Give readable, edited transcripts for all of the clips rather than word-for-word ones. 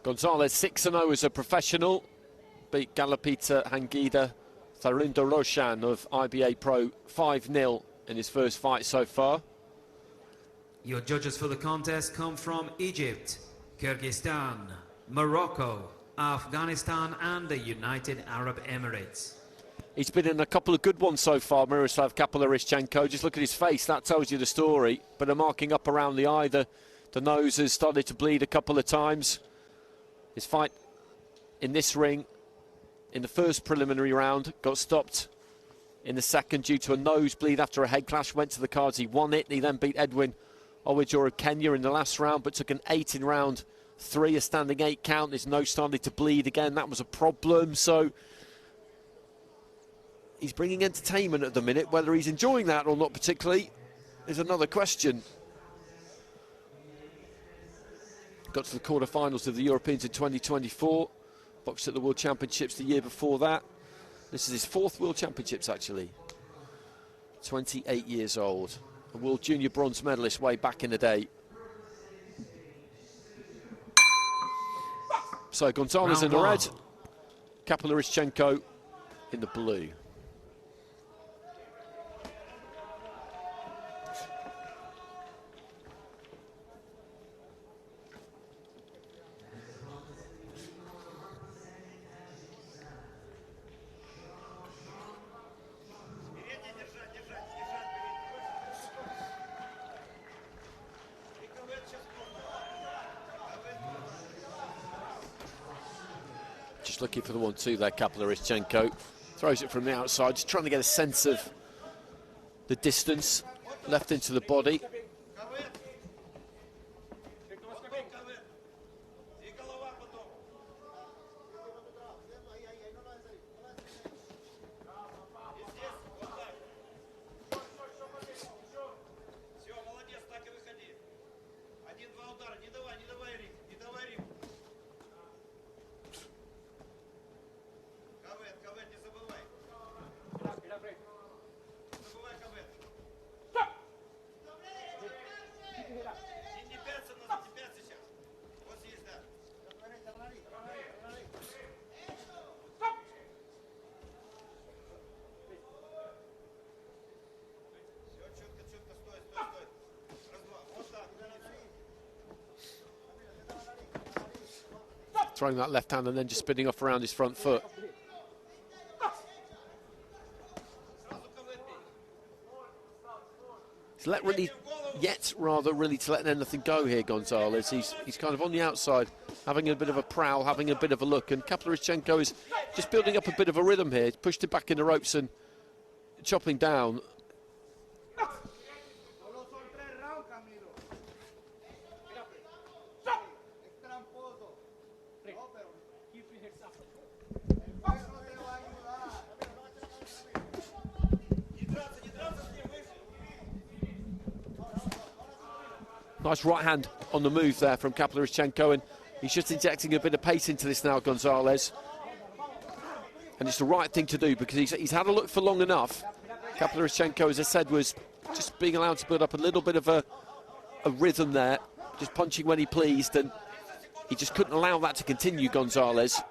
Gonzalez 6-0 as a professional. Beat Galapita Hangida Tharindo Roshan of IBA Pro 5-0 in his first fight so far. Your judges for the contest come from Egypt, Kyrgyzstan, Morocco, Afghanistan and the United Arab Emirates. He's been in a couple of good ones so far, Miroslav KAPULER ISHCHENKO. Just look at his face, that tells you the story. But a marking up around the eye, the nose has started to bleed a couple of times. His fight in this ring, in the first preliminary round, got stopped in the second due to a nosebleed after a head clash. Went to the cards, he won it. He then beat Edwin Owejor of Kenya in the last round, but took an 8 in round 3, a standing 8 count. His nose started to bleed again. That was a problem. So he's bringing entertainment at the minute. Whether he's enjoying that or not particularly is another question. Got to the quarterfinals of the Europeans in 2024. Boxed at the World Championships the year before that. This is his 4th World Championships, actually. 28 years old. A World Junior bronze medalist way back in the day. So Gonzalez in the red, KAPULER ISHCHENKO in the blue. Just looking for the 1-2 there, KAPULER ISHCHENKO. Throws it from the outside, just trying to get a sense of the distance left into the body. Throwing that left hand and then just spinning off around his front foot. He's let really to letting anything go here, Gonzalez. He's kind of on the outside, having a bit of a prowl, having a bit of a look, and KAPULER ISHCHENKO is just building up a bit of a rhythm here. He's pushed it back in the ropes and chopping down. Nice right hand on the move there from KAPULER ISHCHENKO, and he's just injecting a bit of pace into this now, Gonzalez. And it's the right thing to do because he's had a look for long enough. KAPULER ISHCHENKO, as I said, was just being allowed to build up a little bit of a rhythm there, just punching when he pleased, and he just couldn't allow that to continue, Gonzalez.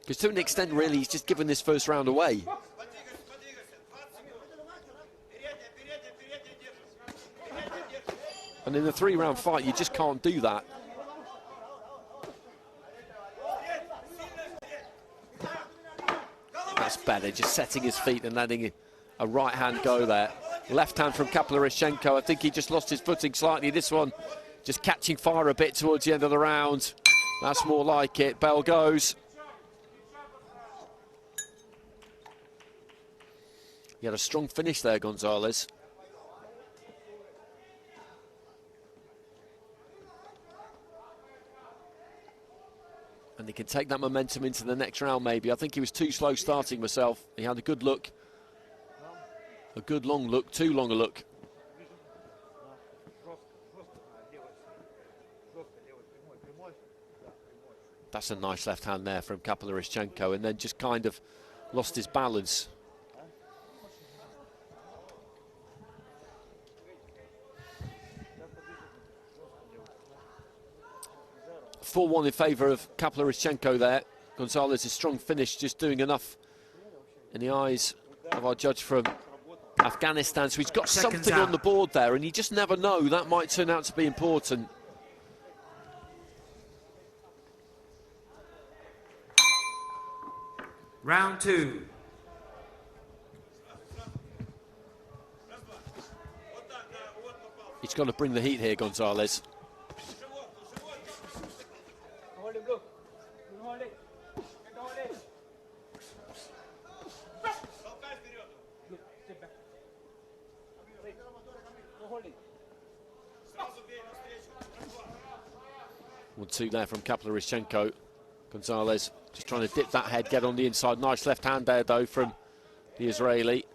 Because to an extent, really, he's just given this first round away. And in a 3-round fight, you just can't do that. That's better, just setting his feet and letting a right hand go there. Left hand from KAPULER ISHCHENKO. I think he just lost his footing slightly. This one just catching fire a bit towards the end of the round. That's more like it. Bell goes. He had a strong finish there, Gonzalez. And he can take that momentum into the next round, maybe. I think he was too slow starting myself. He had a good look. A good long look, too long a look. That's a nice left hand there from KAPULER ISHCHENKO, and then just kind of lost his balance. 4-1 in favour of KAPULER ISHCHENKO there. Gonzalez' strong finish, just doing enough in the eyes of our judge from Afghanistan. So he's got something on the board there, and you just never know, that might turn out to be important. Round 2. He's got to bring the heat here, Gonzalez. One, two there from KAPULER ISHCHENKO. Gonzalez just trying to dip that head, get on the inside. Nice left hand there, though, from the Israeli.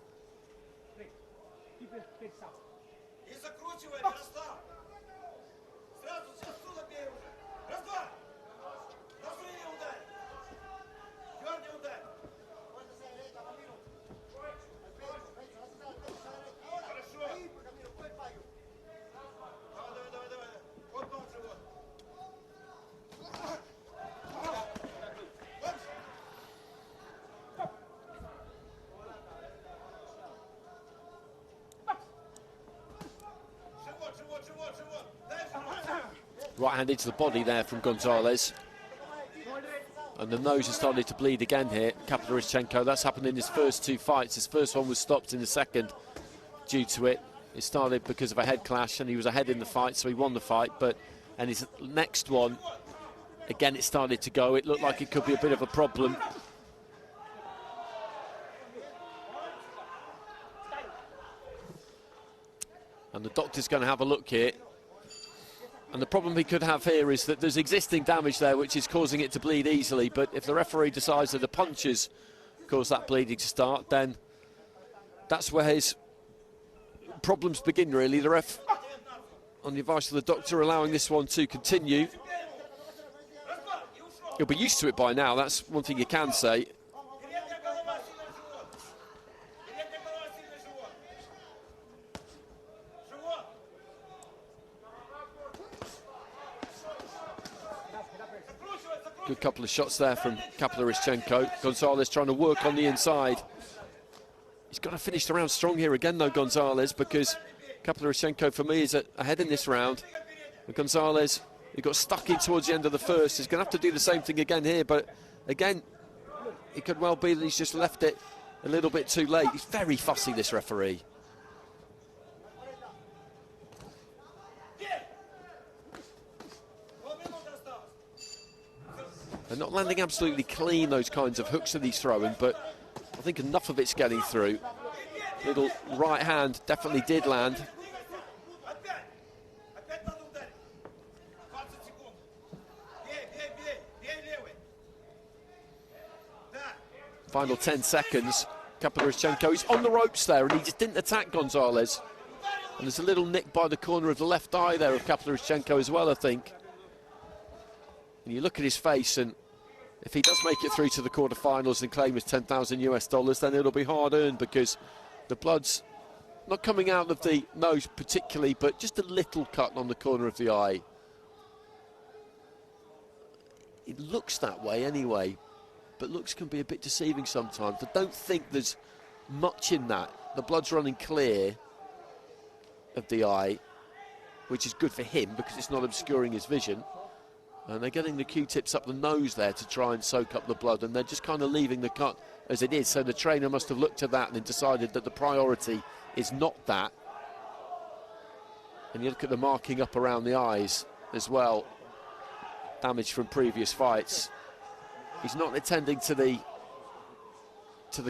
Right hand into the body there from Gonzalez. And the nose has started to bleed again here, KAPULER ISHCHENKO. That's happened in his first 2 fights. His first one was stopped in the second due to it. It started because of a head clash, and he was ahead in the fight, so he won the fight. And his next one, again, it started to go. It looked like it could be a bit of a problem. And the doctor's going to have a look here. And the problem he could have here is that there's existing damage there which is causing it to bleed easily, but if the referee decides that the punches cause that bleeding to start, then that's where his problems begin, really. The ref, on the advice of the doctor, allowing this one to continue. He'll be used to it by now, that's one thing you can say. Good couple of shots there from KAPULER ISHCHENKO. Gonzalez trying to work on the inside. He's got to finish the round strong here again, though, Gonzalez, because KAPULER ISHCHENKO, for me, is ahead in this round. And Gonzalez, he got stuck in towards the end of the first. He's going to have to do the same thing again here, but again, it could well be that he's just left it a little bit too late. He's very fussy, this referee. They're not landing absolutely clean, those kinds of hooks that he's throwing, but I think enough of it's getting through. Little right hand definitely did land. Final 10 seconds. KAPULER ISHCHENKO, he's on the ropes there, and he just didn't attack Gonzalez. And there's a little nick by the corner of the left eye there of KAPULER ISHCHENKO as well, I think. And you look at his face, and if he does make it through to the quarterfinals and claim his $10,000 US, then it'll be hard earned, because the blood's not coming out of the nose particularly, but just a little cut on the corner of the eye. It looks that way anyway, but looks can be a bit deceiving sometimes. I don't think there's much in that. The blood's running clear of the eye, which is good for him because it's not obscuring his vision. And they're getting the Q-tips up the nose there to try and soak up the blood, and they're just kind of leaving the cut as it is. So the trainer must have looked at that and decided that the priority is not that. And you look at the marking up around the eyes as well, damage from previous fights. He's not attending to the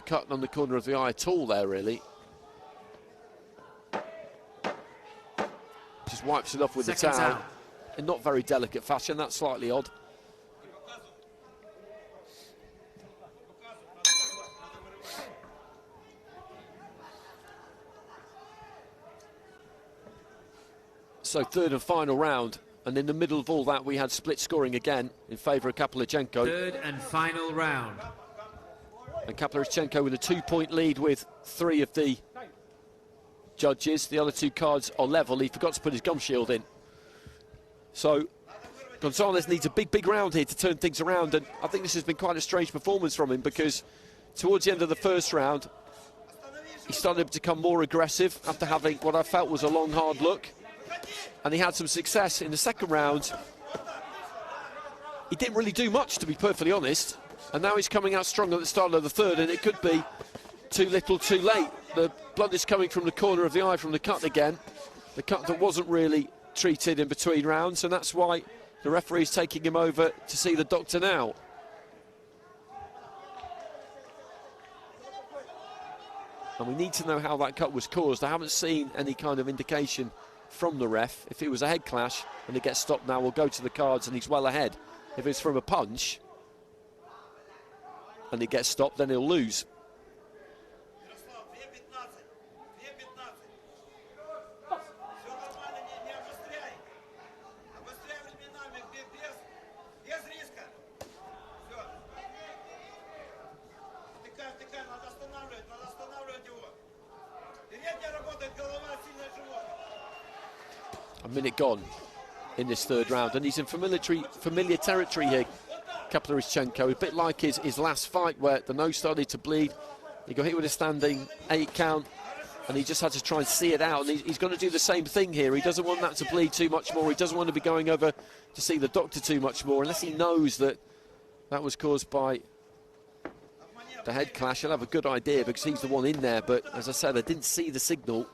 cut on the corner of the eye at all there, really. Just wipes it off with the towel. In not very delicate fashion, that's slightly odd. So third and final round, and in the middle of all that we had split scoring again in favour of KAPULER ISHCHENKO. Third and final round. And KAPULER ISHCHENKO with a 2-point lead with 3 of the judges. The other 2 cards are level. He forgot to put his gum shield in. So Gonzalez needs a big round here to turn things around, and I think this has been quite a strange performance from him, because towards the end of the first round, he started to become more aggressive after having what I felt was a long, hard look, and he had some success in the second round. He didn't really do much, to be perfectly honest, and now he's coming out strong at the start of the third, and it could be too little too late. The blood is coming from the corner of the eye from the cut again, the cut that wasn't really treated in between rounds, and that's why the referee is taking him over to see the doctor now. And we need to know how that cut was caused. I haven't seen any kind of indication from the ref. If it was a head clash and it gets stopped now, we'll go to the cards and he's well ahead. If it's from a punch and it gets stopped, then he'll lose. A minute gone in this third round, and he's in familiar territory here, KAPULER ISHCHENKO, a bit like his last fight where the nose started to bleed. He got hit with a standing 8 count, and he just had to try and see it out, and he's going to do the same thing here. He doesn't want that to bleed too much more. He doesn't want to be going over to see the doctor too much more, unless he knows that that was caused by the head clash. He'll have a good idea because he's the one in there, but as I said, I didn't see the signal.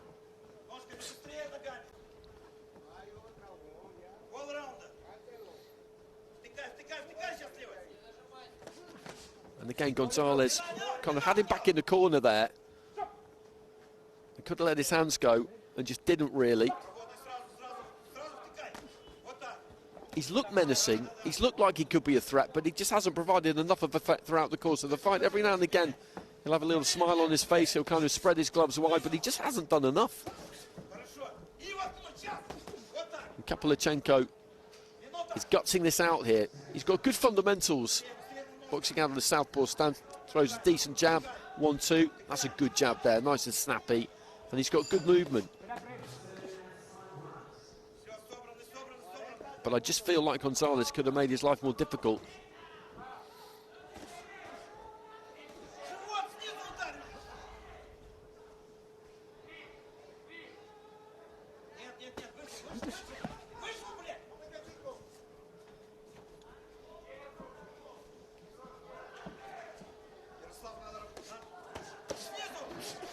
And again, Gonzalez kind of had him back in the corner there. He could have let his hands go and just didn't really. He's looked menacing. He's looked like he could be a threat, but he just hasn't provided enough of a threat throughout the course of the fight. Every now and again, he'll have a little smile on his face. He'll kind of spread his gloves wide, but he just hasn't done enough. And KAPULER ISHCHENKO is gutsing this out here. He's got good fundamentals. Boxing out of the southpaw stance, throws a decent jab, 1-2. That's a good jab there, nice and snappy. And he's got good movement. But I just feel like Gonzalez could have made his life more difficult.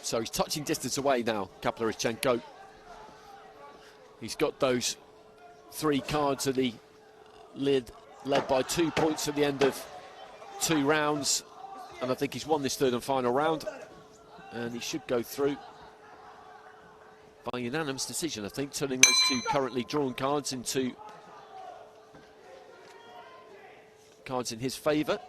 So he's touching distance away now, KAPULER ISHCHENKO. He's got those 3 cards that he led by 2 points at the end of 2 rounds. And I think he's won this third and final round. And he should go through by unanimous decision, I think, turning those 2 currently drawn cards into cards in his favour.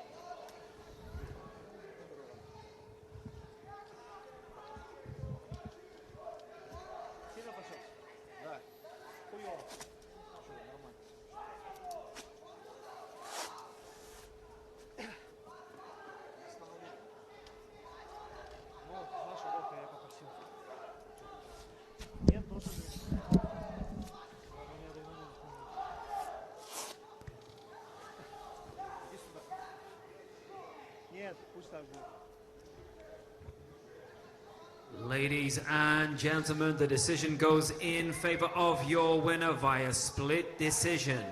Ladies and gentlemen, the decision goes in favor of your winner via split decision.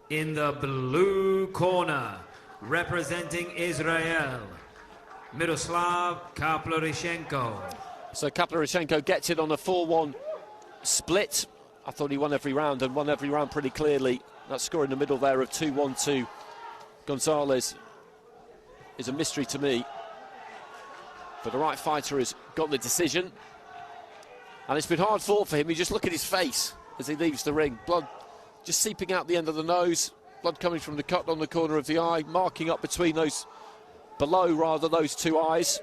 In the blue corner, representing Israel, Miroslav KAPULER ISHCHENKO. So KAPULER ISHCHENKO gets it on a 4-1 split. I thought he won every round and won every round pretty clearly. That score in the middle there of 2-1 to Gonzalez is a mystery to me. But the right fighter has got the decision. And it's been hard fought for him. You just look at his face as he leaves the ring. Blood just seeping out the end of the nose. Blood coming from the cut on the corner of the eye, marking up between those, below rather, those 2 eyes.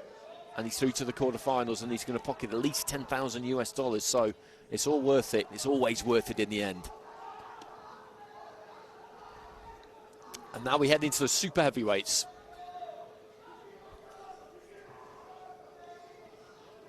And he's through to the quarterfinals, and he's going to pocket at least $10,000 US. So it's all worth it. It's always worth it in the end. And now we head into the super heavyweights.